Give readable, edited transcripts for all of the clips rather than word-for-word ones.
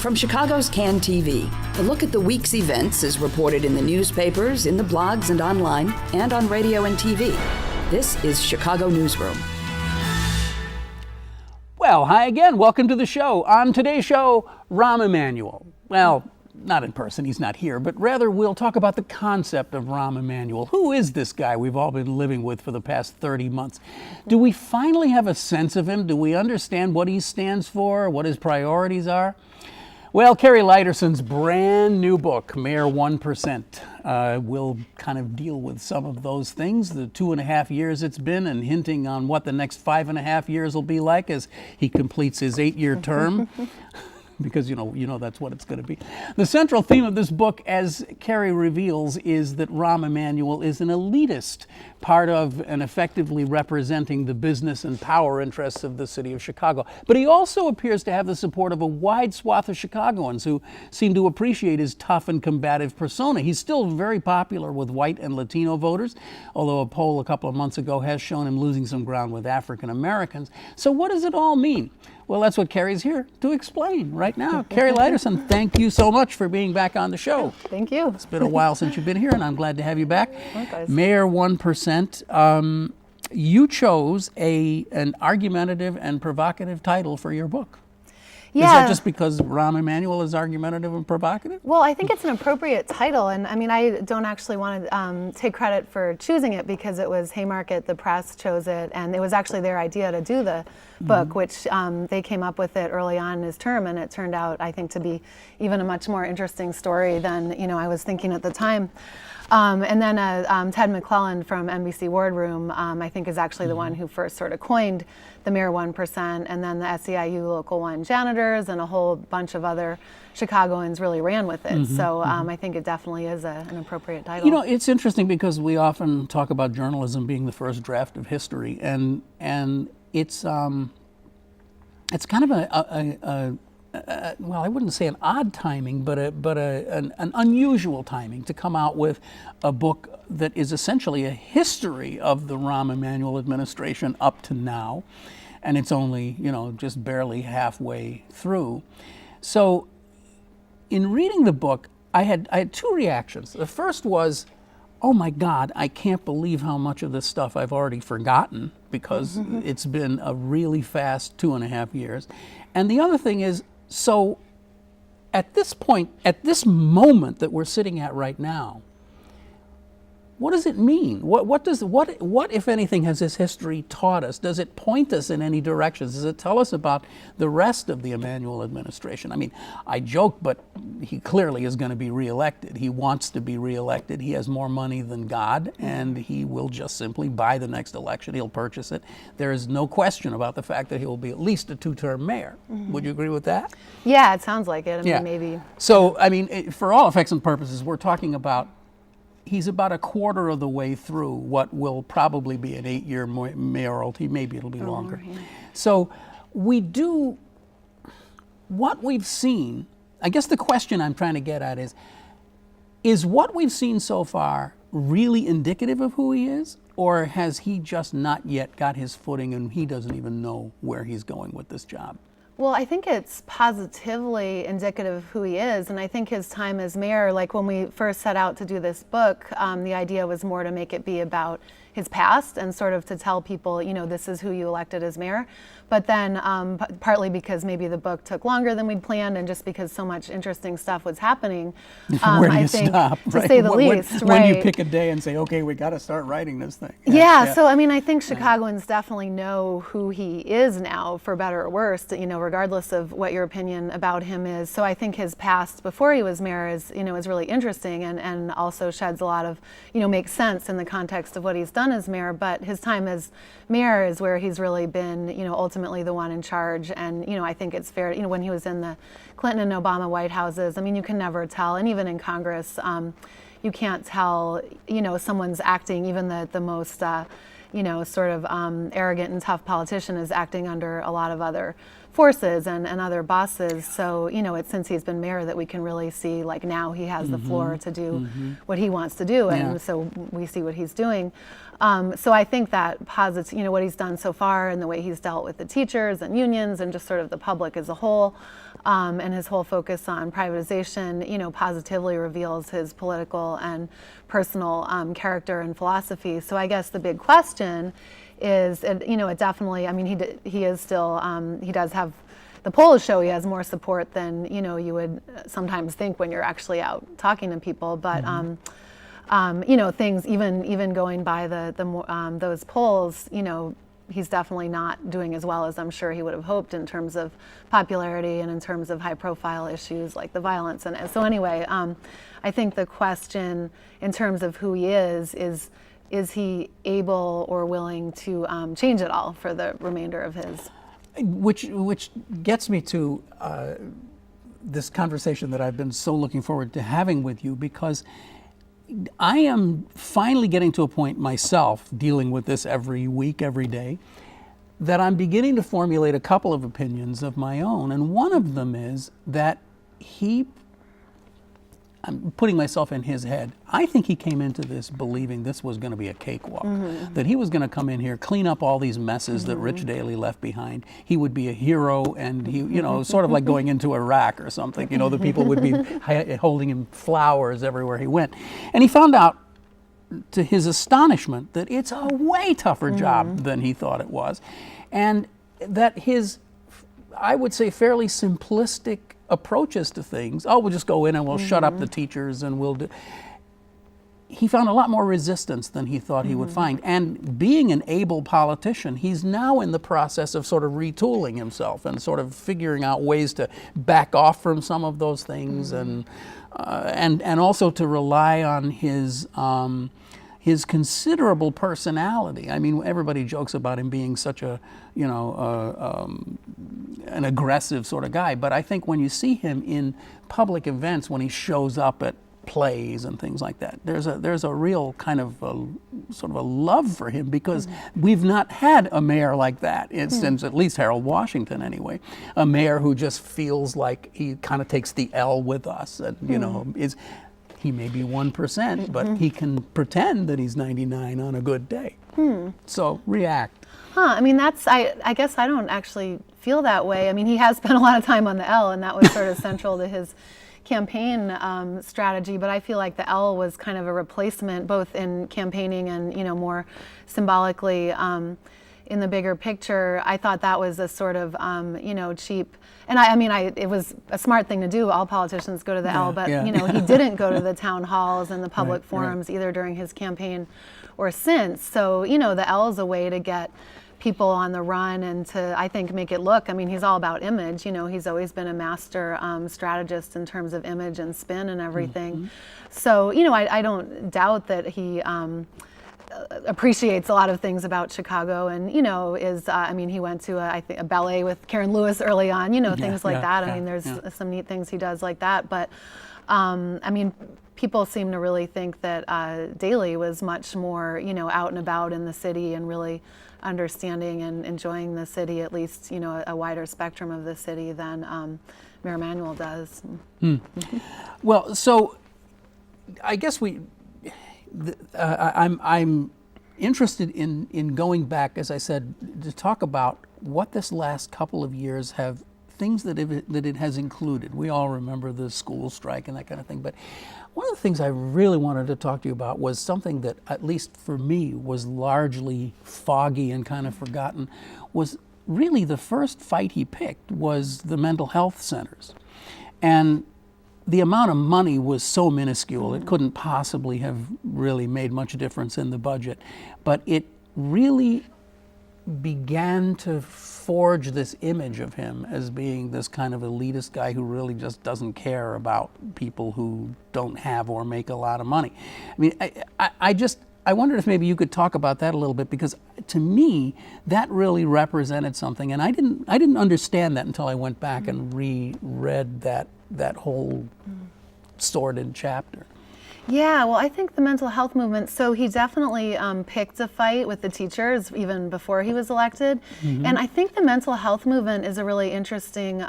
From Chicago's Can TV, a look at the week's events is reported in the newspapers, in the blogs and online, and on radio and TV. This is Chicago Newsroom. Well, hi again. Welcome to the show. On today's show, Rahm Emanuel. Well, not in person, he's not here, but rather we'll talk about the concept of Rahm Emanuel. Who is this guy we've all been living with for the past 30 months? Do we finally have a sense of him? Do we understand what he stands for, what his priorities are? Well, Kari Lydersen's brand new book, Mayor 1%, will kind of deal with some of those things, the 2.5 years it's been, and hinting on what the next 5.5 years will be like as he completes his 8-year term. Because you know that's what it's going to be. The central theme of this book, as Kari reveals, is that Rahm Emanuel is an elitist, part of and effectively representing the business and power interests of the city of Chicago. But he also appears to have the support of a wide swath of Chicagoans who seem to appreciate his tough and combative persona. He's still very popular with white and Latino voters, although a poll a couple of months ago has shown him losing some ground with African Americans. So what does it all mean? Well, that's what Kari's here to explain right now. Kari Lydersen, thank you so much for being back on the show. Thank you. It's been a while since you've been here, and I'm glad to have you back. Likewise. Mayor 1%. You chose an argumentative and provocative title for your book. Yeah. Is that just because Rahm Emanuel is argumentative and provocative? Well, I think it's an appropriate title, and I mean, I don't actually want to take credit for choosing it because it was Haymarket, the press chose it, and it was actually their idea to do the book, which they came up with it early on in his term, and it turned out, I think, to be even a much more interesting story than I was thinking at the time. And then Ted McClellan from NBC Wardroom, I think, is actually the one who first sort of coined the Mayor 1%, and then the SEIU Local 1 janitors and a whole bunch of other Chicagoans really ran with it. So I think it definitely is an appropriate title. It's interesting because we often talk about journalism being the first draft of history, and it's kind of well, I wouldn't say an odd timing, but an unusual timing to come out with a book that is essentially a history of the Rahm Emanuel administration up to now, and it's only just barely halfway through. So, in reading the book, I had two reactions. The first was, oh my God, I can't believe how much of this stuff I've already forgotten because it's been a really fast 2.5 years. And the other thing is, so at this point, at this moment that we're sitting at right now, what does it mean? What if anything has this history taught us? Does it point us in any directions? Does it tell us about the rest of the Emanuel administration? I mean, I joke, but he clearly is going to be reelected. He wants to be reelected. He has more money than God, and he will just simply buy the next election. He'll purchase it. There is no question about the fact that he will be at least a 2-term mayor. Would you agree with that? Yeah, it sounds like it. I mean, maybe. So, I mean, for all effects and purposes, we're talking about he's about a quarter of the way through what will probably be an 8-year mayoralty. Maybe it'll be longer. Yeah. So what we've seen, I guess the question I'm trying to get at is what we've seen so far really indicative of who he is? Or has he just not yet got his footing and he doesn't even know where he's going with this job? Well, I think it's positively indicative of who he is, and I think his time as mayor, like when we first set out to do this book, the idea was more to make it be about his past and sort of to tell people, this is who you elected as mayor. But then partly because maybe the book took longer than we'd planned and just because so much interesting stuff was happening, Where do you I think, stop, to say the least, right? When you pick a day and say, okay, we got to start writing this thing. Yeah, so I mean, I think Chicagoans definitely know who he is now, for better or worse, regardless of what your opinion about him is. So I think his past before he was mayor is really interesting and also sheds a lot of, makes sense in the context of what he's done as mayor. But his time as mayor is where he's really been, ultimately the one in charge. And, I think it's fair, when he was in the Clinton and Obama White Houses, I mean, you can never tell. And even in Congress, you can't tell, someone's acting, even the most, sort of arrogant and tough politician is acting under a lot of other forces and other bosses. So, it's since he's been mayor that we can really see, like, now he has the floor to do what he wants to do, and so we see what he's doing. So I think that positive, what he's done so far and the way he's dealt with the teachers and unions and just sort of the public as a whole, and his whole focus on privatization, positively reveals his political and personal character and philosophy. So I guess the big question is, it definitely, he is still, he does have, the polls show he has more support than, you would sometimes think when you're actually out talking to people. But, things even going by those polls, he's definitely not doing as well as I'm sure he would have hoped in terms of popularity and in terms of high-profile issues like the violence. And so anyway, I think the question in terms of who he is he able or willing to change it all for the remainder of his? Which gets me to this conversation that I've been so looking forward to having with you, because I am finally getting to a point myself, dealing with this every week, every day, that I'm beginning to formulate a couple of opinions of my own. And one of them is that I'm putting myself in his head. I think he came into this believing this was going to be a cakewalk, that he was going to come in here, clean up all these messes that Rich Daley left behind. He would be a hero, and he, sort of like going into Iraq or something. The people would be holding him flowers everywhere he went. And he found out, to his astonishment, that it's a way tougher job than he thought it was, and that his, I would say, fairly simplistic approaches to things. We'll just go in and we'll shut up the teachers and we'll do. He found a lot more resistance than he thought he would find. And being an able politician, he's now in the process of sort of retooling himself and sort of figuring out ways to back off from some of those things, and also to rely on his considerable personality. I mean, everybody jokes about him being such a, an aggressive sort of guy. But I think when you see him in public events, when he shows up at plays and things like that, there's a real kind of sort of a love for him, because we've not had a mayor like that since at least Harold Washington anyway. A mayor who just feels like he kind of takes the L with us, and he may be 1%, but he can pretend that he's 99 on a good day. So react. I guess I don't actually feel that way. He has spent a lot of time on the L, and that was sort of central to his campaign strategy, but I feel like the L was kind of a replacement, both in campaigning and, more symbolically in the bigger picture. I thought that was a sort of, cheap, and it was a smart thing to do. All politicians go to the L, but, he didn't go to the town halls and the public forums either during his campaign or since. So, the L is a way to get people on the run and to, I think, make it look. He's all about image. He's always been a master strategist in terms of image and spin and everything. So, I don't doubt that he appreciates a lot of things about Chicago, and is he went to a ballet with Karen Lewis early on, things like that. There's some neat things he does like that, but people seem to really think that Daley was much more out and about in the city and really understanding and enjoying the city, at least a wider spectrum of the city than Mayor Emanuel does. Well, so I guess I'm interested in going back, as I said, to talk about what this last couple of years have, things that it has included. We all remember the school strike and that kind of thing, but one of the things I really wanted to talk to you about was something that, at least for me, was largely foggy and kind of forgotten, was really the first fight he picked was the mental health centers. And the amount of money was so minuscule, it couldn't possibly have really made much difference in the budget. But it really began to forge this image of him as being this kind of elitist guy who really just doesn't care about people who don't have or make a lot of money. I wondered if maybe you could talk about that a little bit, because to me that really represented something, and I didn't understand that until I went back and reread that whole sordid chapter. Yeah, well, I think the mental health movement, so he definitely picked a fight with the teachers even before he was elected. And I think the mental health movement is a really interesting,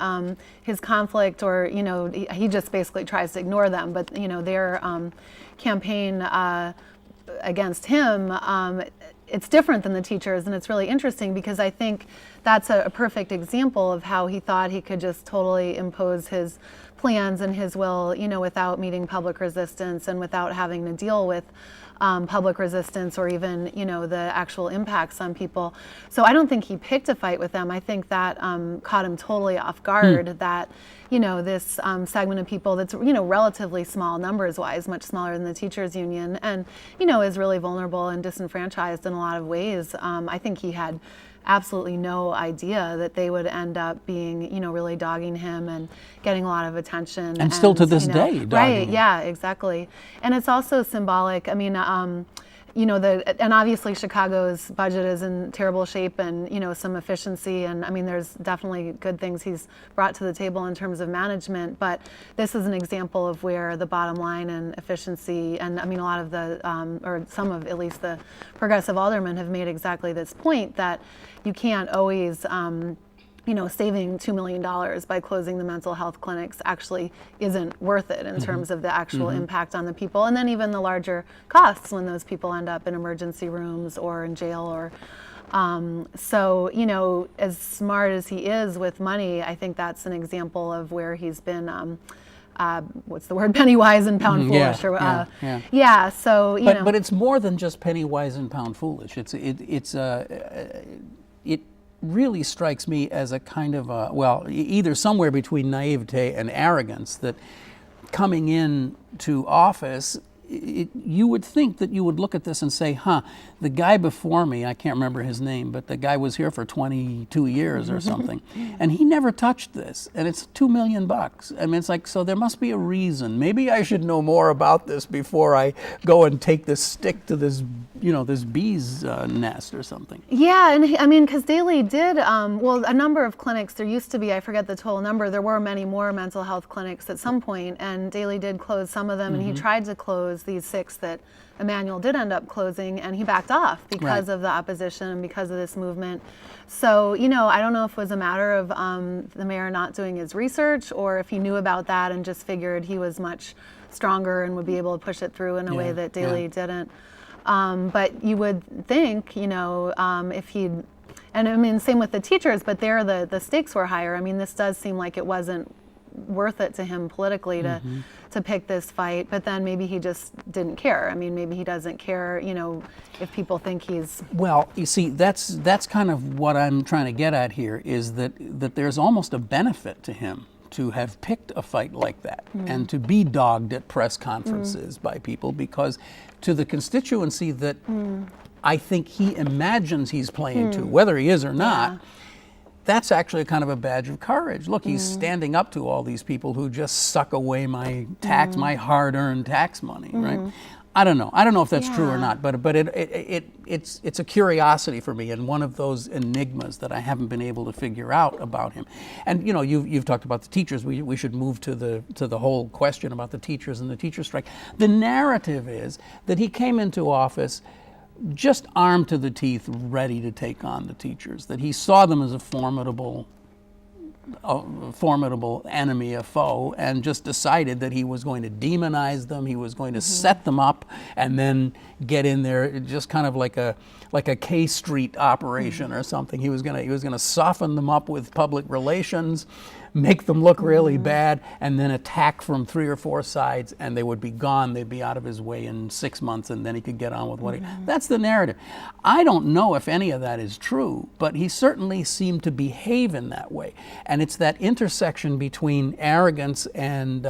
his conflict, or, he just basically tries to ignore them, but, their campaign against him, it's different than the teachers, and it's really interesting because I think that's a perfect example of how he thought he could just totally impose his plans and his will, without meeting public resistance and without having to deal with public resistance or even, the actual impacts on people. So I don't think he picked a fight with them. I think that caught him totally off guard, that, this segment of people that's, relatively small numbers-wise, much smaller than the teachers union, and, is really vulnerable and disenfranchised in a lot of ways. I think he had absolutely no idea that they would end up being, really dogging him and getting a lot of attention. And still to this day, dogging right? him. Yeah, exactly. And it's also symbolic. I mean, and obviously Chicago's budget is in terrible shape, and some efficiency, and I mean, there's definitely good things he's brought to the table in terms of management. But this is an example of where the bottom line and efficiency, and I mean, a lot of the, or some of at least the progressive aldermen have made exactly this point, that you can't always, saving $2 million by closing the mental health clinics actually isn't worth it in terms of the actual impact on the people, and then even the larger costs when those people end up in emergency rooms or in jail. Or so, as smart as he is with money, I think that's an example of where he's been what's the word, penny wise and pound foolish. So but it's more than just penny wise and pound foolish. It really strikes me as a kind of either somewhere between naivete and arrogance, that coming in to office, you would think that you would look at this and say, the guy before me, I can't remember his name, but the guy was here for 22 years or something, and he never touched this, and it's $2 million. I mean, it's like, so there must be a reason. Maybe I should know more about this before I go and take this stick to this, this bee's nest or something. Yeah, and I mean, because Daley did, a number of clinics, there used to be, I forget the total number, there were many more mental health clinics at some point, and Daley did close some of them, and he tried to close these 6 that Emanuel did end up closing, and he backed off because of the opposition and because of this movement. So, I don't know if it was a matter of the mayor not doing his research, or if he knew about that and just figured he was much stronger and would be able to push it through in a way that Daley didn't. But you would think, if he'd, and I mean, same with the teachers, but there the stakes were higher. I mean, this does seem like it wasn't worth it to him politically to pick this fight, but then maybe he just didn't care. I mean, maybe he doesn't care, if people think he's... Well, you see, that's kind of what I'm trying to get at here, is that there's almost a benefit to him to have picked a fight like that and to be dogged at press conferences by people, because to the constituency that I think he imagines he's playing to, whether he is or not, that's actually kind of a badge of courage. Look, he's standing up to all these people who just suck away my tax, my hard-earned tax money, right? I don't know. I don't know if that's true or not, but it's a curiosity for me, and one of those enigmas that I haven't been able to figure out about him. And you've talked about the teachers. We should move to the whole question about the teachers and the teacher strike. The narrative is that he came into office just armed to the teeth, ready to take on the teachers, that he saw them as a formidable enemy, a foe, and just decided that he was going to demonize them, he was going to set them up, and then get in there just kind of like a K Street operation or something. He was gonna soften them up with public relations, make them look really bad, and then attack from 3 or 4 sides, and they would be gone. They'd be out of his way in 6 months, and then he could get on with what that's the narrative. I don't know if any of that is true, but he certainly seemed to behave in that way. And it's that intersection between arrogance and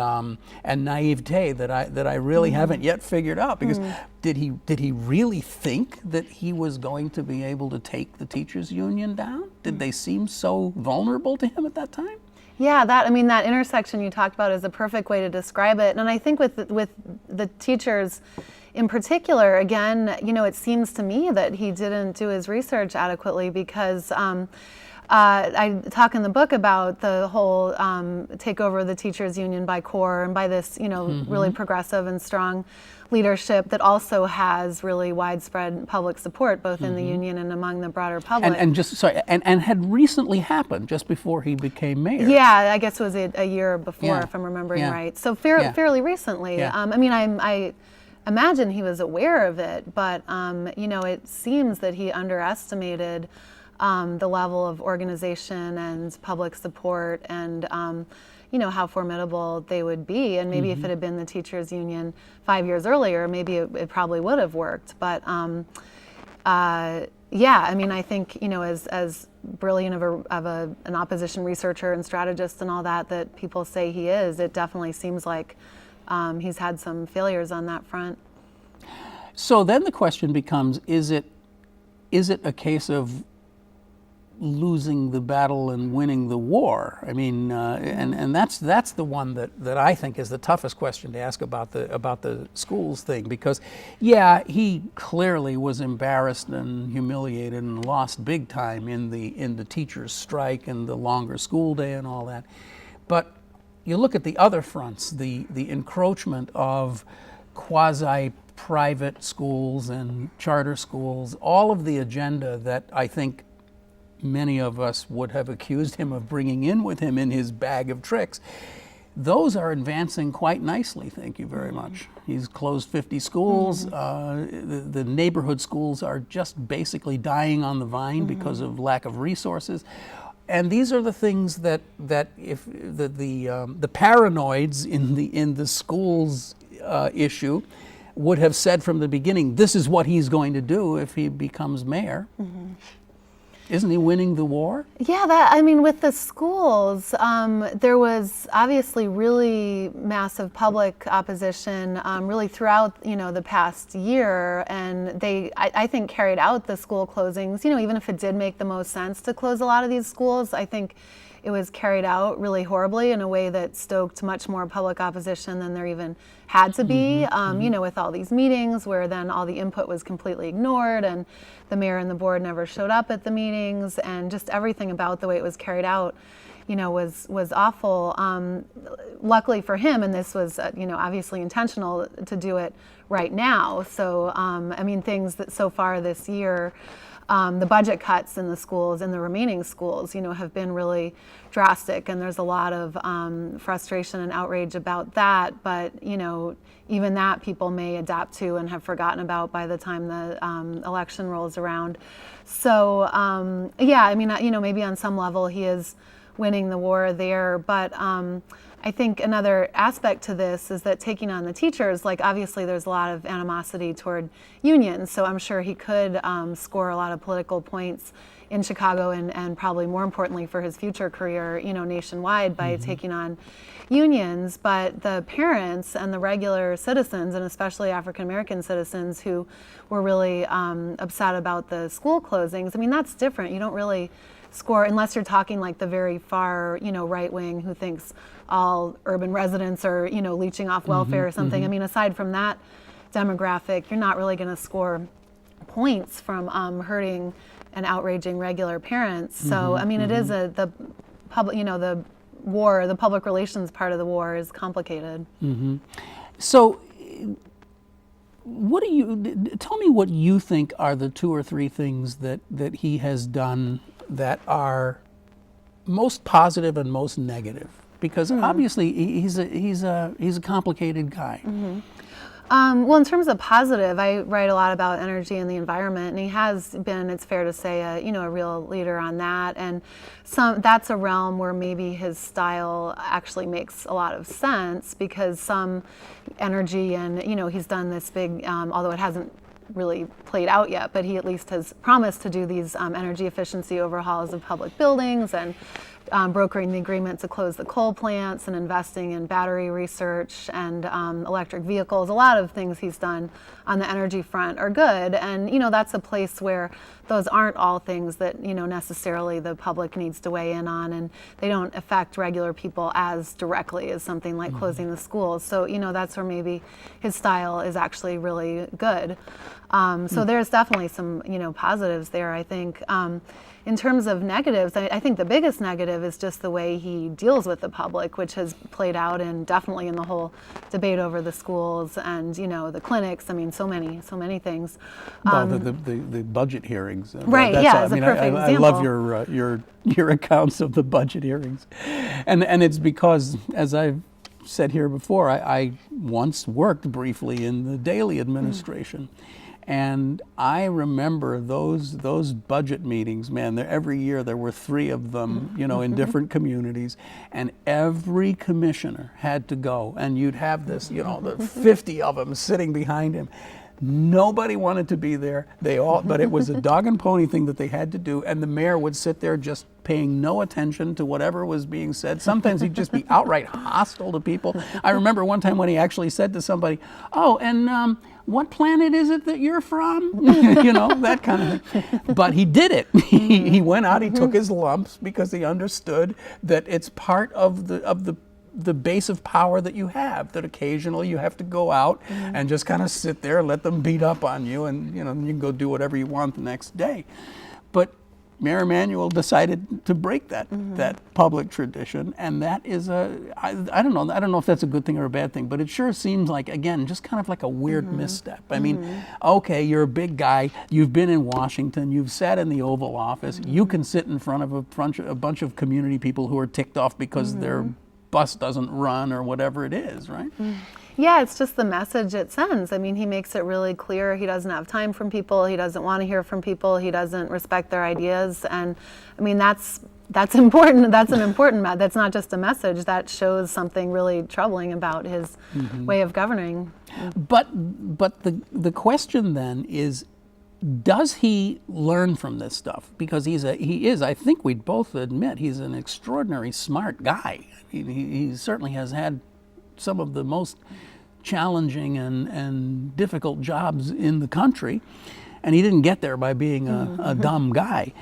naivete that I really haven't yet figured out, because did he really think that he was going to be able to take the teachers union down? Did they seem so vulnerable to him at that time? Yeah, that intersection you talked about is a perfect way to describe it. And I think with the teachers in particular, again, it seems to me that he didn't do his research adequately, because I talk in the book about the whole takeover of the teachers union by CORE and by this, really progressive and strong leadership that also has really widespread public support, both in the union and among the broader public. And had recently happened just before he became mayor. Yeah, I guess it was a year before, if I'm remembering right. So fairly recently. Yeah. I imagine he was aware of it, but it seems that he underestimated the level of organization and public support and how formidable they would be. And maybe if it had been the teachers union 5 years earlier, maybe it probably would have worked. But I think as brilliant of an opposition researcher and strategist and all that people say he is, it definitely seems like he's had some failures on that front. So then the question becomes: Is it a case of losing the battle and winning the war? I mean, and that's the one that I think is the toughest question to ask about the schools thing, because he clearly was embarrassed and humiliated and lost big time in the teachers' strike and the longer school day and all that. But you look at the other fronts, the encroachment of quasi-private schools and charter schools, all of the agenda that I think many of us would have accused him of bringing in with him in his bag of tricks. Those are advancing quite nicely, thank you very much. He's closed 50 schools. The neighborhood schools are just basically dying on the vine because of lack of resources. And these are the things that if the paranoids in the schools issue would have said from the beginning, this is what he's going to do if he becomes mayor. Isn't he winning the war? Yeah, with the schools, there was obviously really massive public opposition really throughout, the past year, and they, I think, carried out the school closings. Even if it did make the most sense to close a lot of these schools, I think it was carried out really horribly in a way that stoked much more public opposition than there even had to be, with all these meetings where then all the input was completely ignored and the mayor and the board never showed up at the meetings, and just everything about the way it was carried out, was awful. Luckily for him, and this was, obviously intentional to do it right now. So, things that so far this year, the budget cuts in the schools, in the remaining schools, have been really drastic, and there's a lot of frustration and outrage about that. But even that people may adapt to and have forgotten about by the time the election rolls around. So maybe on some level he is winning the war there, but I think another aspect to this is that taking on the teachers, obviously there's a lot of animosity toward unions, so I'm sure he could score a lot of political points in Chicago and probably more importantly for his future career, nationwide by taking on unions. But the parents and the regular citizens, and especially African American citizens who were really upset about the school closings, that's different. You don't really score unless you're talking like the very far, right wing who thinks all urban residents are, leeching off welfare or something. Aside from that demographic, you're not really going to score points from hurting and outraging regular parents. So, it is the public, the war, the public relations part of the war is complicated. So, tell me what you think are the 2 or 3 things that he has done that are most positive and most negative, because obviously he's a complicated guy. Well, in terms of positive, I write a lot about energy and the environment, and he has been, it's fair to say, a real leader on that. And that's a realm where maybe his style actually makes a lot of sense, because some energy and, he's done this big, although it hasn't really played out yet, but he at least has promised to do these energy efficiency overhauls of public buildings and brokering the agreement to close the coal plants and investing in battery research and electric vehicles. A lot of things he's done on the energy front are good, and that's a place where those aren't all things that necessarily the public needs to weigh in on, and they don't affect regular people as directly as something like closing the schools. So that's where maybe his style is actually really good. So there's definitely some, positives there, I think. In terms of negatives, I think the biggest negative is just the way he deals with the public, which has played out definitely in the whole debate over the schools and, the clinics. I mean, so many things. Well, the budget hearings. Right, as a perfect example. I love your accounts of the budget hearings. And it's because, as I've said here before, I once worked briefly in the Daley administration. And I remember those budget meetings, man. Every year there were 3 of them, in different communities, and every commissioner had to go. And you'd have this, the 50 of them sitting behind him. Nobody wanted to be there. But it was a dog and pony thing that they had to do. And the mayor would sit there just paying no attention to whatever was being said. Sometimes he'd just be outright hostile to people. I remember one time when he actually said to somebody, "Oh, and what planet is it that you're from?" That kind of thing. But he did it. He went out, he took his lumps because he understood that it's part of the base of power that you have, that occasionally you have to go out and just kind of sit there and let them beat up on you, and you can go do whatever you want the next day. But Mayor Emanuel decided to break that public tradition, and that is I don't know if that's a good thing or a bad thing, but it sure seems like, again, just kind of like a weird misstep. I mean, okay, you're a big guy, you've been in Washington, you've sat in the Oval Office, you can sit in front of a bunch of community people who are ticked off because their bus doesn't run or whatever it is, right? Yeah, it's just the message it sends. I mean, he makes it really clear he doesn't have time from people, he doesn't want to hear from people, he doesn't respect their ideas, and I mean that's important. That's an important that's not just a message, that shows something really troubling about his way of governing. But the question then is, does he learn from this stuff? Because he is, I think we'd both admit, he's an extraordinary smart guy. He certainly has had some of the most challenging and difficult jobs in the country, and he didn't get there by being a dumb guy.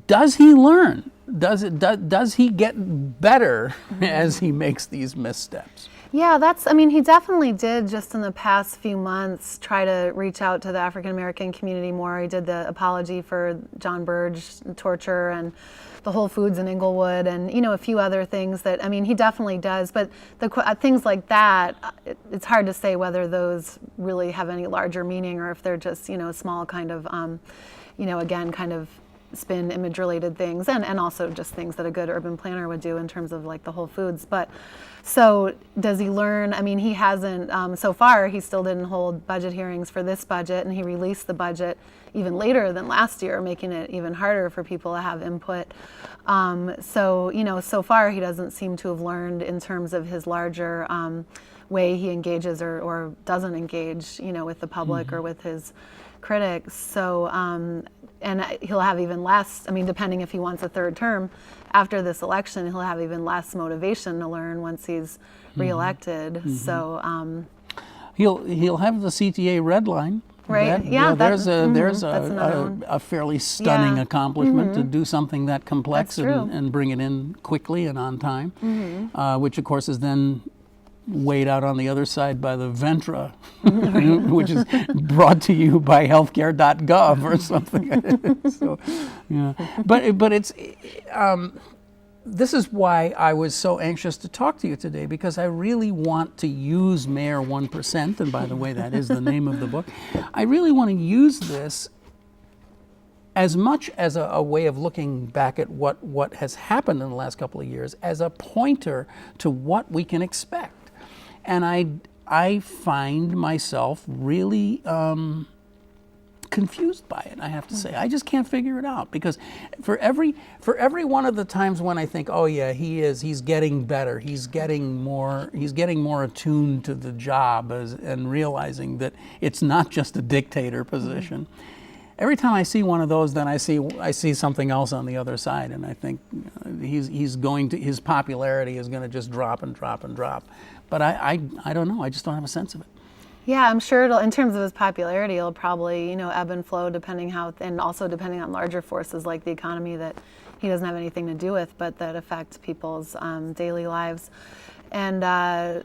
Does he learn? Does he get better as he makes these missteps? Yeah, he definitely did just in the past few months try to reach out to the African American community more. He did the apology for John Burge torture and the Whole Foods in Inglewood and, a few other things that, he definitely does. But things like that, it's hard to say whether those really have any larger meaning or if they're just, small kind of, again, kind of spin image related things and also just things that a good urban planner would do in terms of like the Whole Foods. But so does he learn? He hasn't, so far he still didn't hold budget hearings for this budget, and he released the budget even later than last year, making it even harder for people to have input. So far he doesn't seem to have learned in terms of his larger way he engages or doesn't engage, with the public or with his critics. So, and he'll have even less, depending if he wants a third term after this election, he'll have even less motivation to learn once he's reelected. So he'll have the CTA red line. Right. There's a fairly stunning accomplishment to do something that complex and bring it in quickly and on time, which of course is then weighed out on the other side by the Ventra, which is brought to you by healthcare.gov or something. So, but it's this is why I was so anxious to talk to you today, because I really want to use Mayor 1%, and by the way, that is the name of the book. I really want to use this as much as a way of looking back at what has happened in the last couple of years as a pointer to what we can expect. And I find myself really confused by it, I have to say. I just can't figure it out, because for every one of the times when I think, oh yeah, he's getting better, he's getting more attuned to the job and realizing that it's not just a dictator position. Every time I see one of those, then I see something else on the other side, and I think his popularity is going to just drop and drop and drop. But I don't know. I just don't have a sense of it. Yeah, I'm sure in terms of his popularity, it'll probably, ebb and flow and also depending on larger forces like the economy that he doesn't have anything to do with, but that affect people's daily lives. And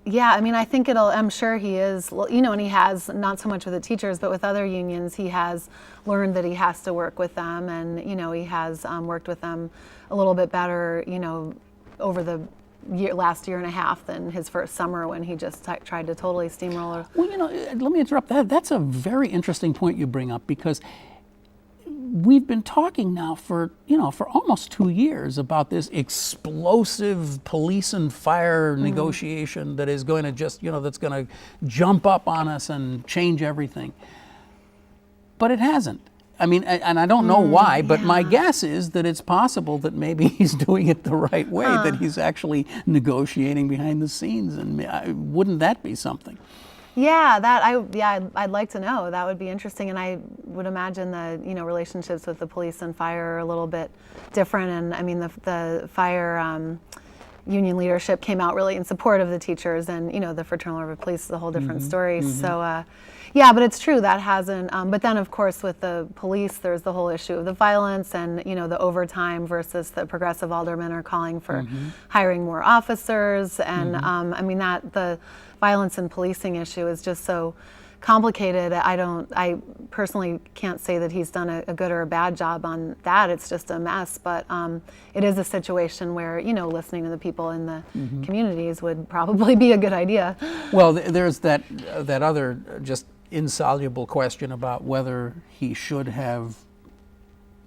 Yeah, I mean, I think I'm sure he is, and he has, not so much with the teachers, but with other unions, he has learned that he has to work with them, and, he has worked with them a little bit better, over the last year and a half than his first summer when he just tried to totally steamroller. Well, let me interrupt that. That's a very interesting point you bring up, because we've been talking now for almost 2 years about this explosive police and fire negotiation that is going to that's going to jump up on us and change everything. But it hasn't. I mean, and I don't know why, but my guess is that it's possible that maybe he's doing it the right way, that he's actually negotiating behind the scenes, and wouldn't that be something? Yeah, I'd like to know. That would be interesting, and I would imagine the relationships with the police and fire are a little bit different. And I mean, the fire union leadership came out really in support of the teachers, and the Fraternal Order of Police is a whole different story. So, yeah, but it's true that hasn't. But then, of course, with the police, there's the whole issue of the violence and the overtime versus the progressive aldermen are calling for hiring more officers, and I mean the violence and policing issue is just so complicated. I personally can't say that he's done a good or a bad job on that. It's just a mess, but it is a situation where, listening to the people in the communities would probably be a good idea. Well, there's that other just insoluble question about whether he should have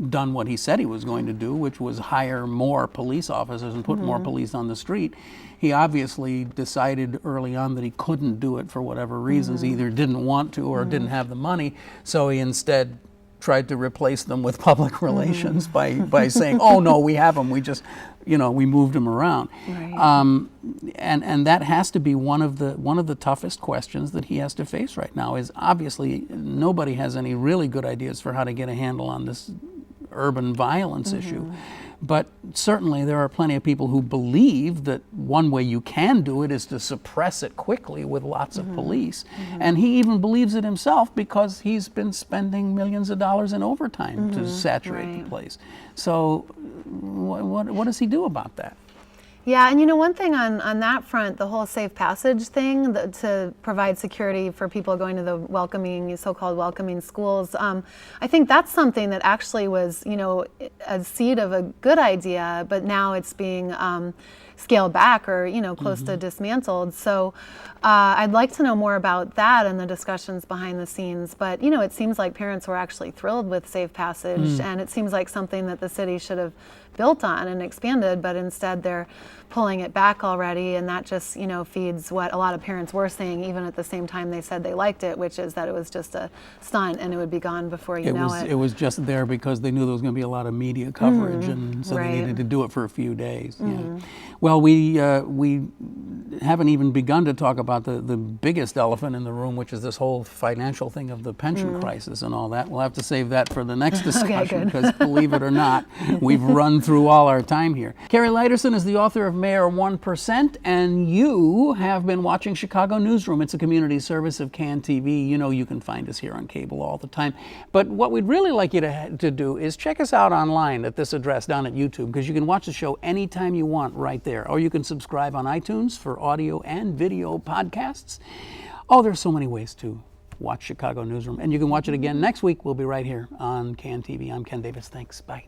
done what he said he was going to do, which was hire more police officers and put more police on the street. He obviously decided early on that he couldn't do it for whatever reasons, either didn't want to or didn't have the money, so he instead tried to replace them with public relations by saying, oh no, we have them, we just, we moved them around. Right. And that has to be one of the toughest questions that he has to face right now, is obviously nobody has any really good ideas for how to get a handle on this urban violence issue. But certainly there are plenty of people who believe that one way you can do it is to suppress it quickly with lots of police. And he even believes it himself, because he's been spending millions of dollars in overtime to saturate the place. So what does he do about that? Yeah, and one thing on that front, the whole safe passage thing, to provide security for people going to the so-called welcoming schools, I think that's something that actually was, a seed of a good idea, but now it's being scaled back or, close to dismantled. So I'd like to know more about that and the discussions behind the scenes. But, it seems like parents were actually thrilled with safe passage, and it seems like something that the city should have built on and expanded, but instead they're pulling it back already, and that just feeds what a lot of parents were saying, even at the same time they said they liked it, which is that it was just a stunt and it would be gone before you know it. It was just there because they knew there was going to be a lot of media coverage, and so they needed to do it for a few days. Yeah. Well, we haven't even begun to talk about the biggest elephant in the room, which is this whole financial thing of the pension crisis and all that. We'll have to save that for the next discussion, because believe it or not, we've run through all our time here. Kari Lydersen is the author of Mayor 1%, and you have been watching Chicago Newsroom. It's a community service of CAN TV. You can find us here on cable all the time. But what we'd really like you to do is check us out online at this address down at YouTube, because you can watch the show anytime you want right there. Or you can subscribe on iTunes for audio and video podcasts. Oh, there's so many ways to watch Chicago Newsroom. And you can watch it again next week. We'll be right here on CAN TV. I'm Ken Davis. Thanks. Bye.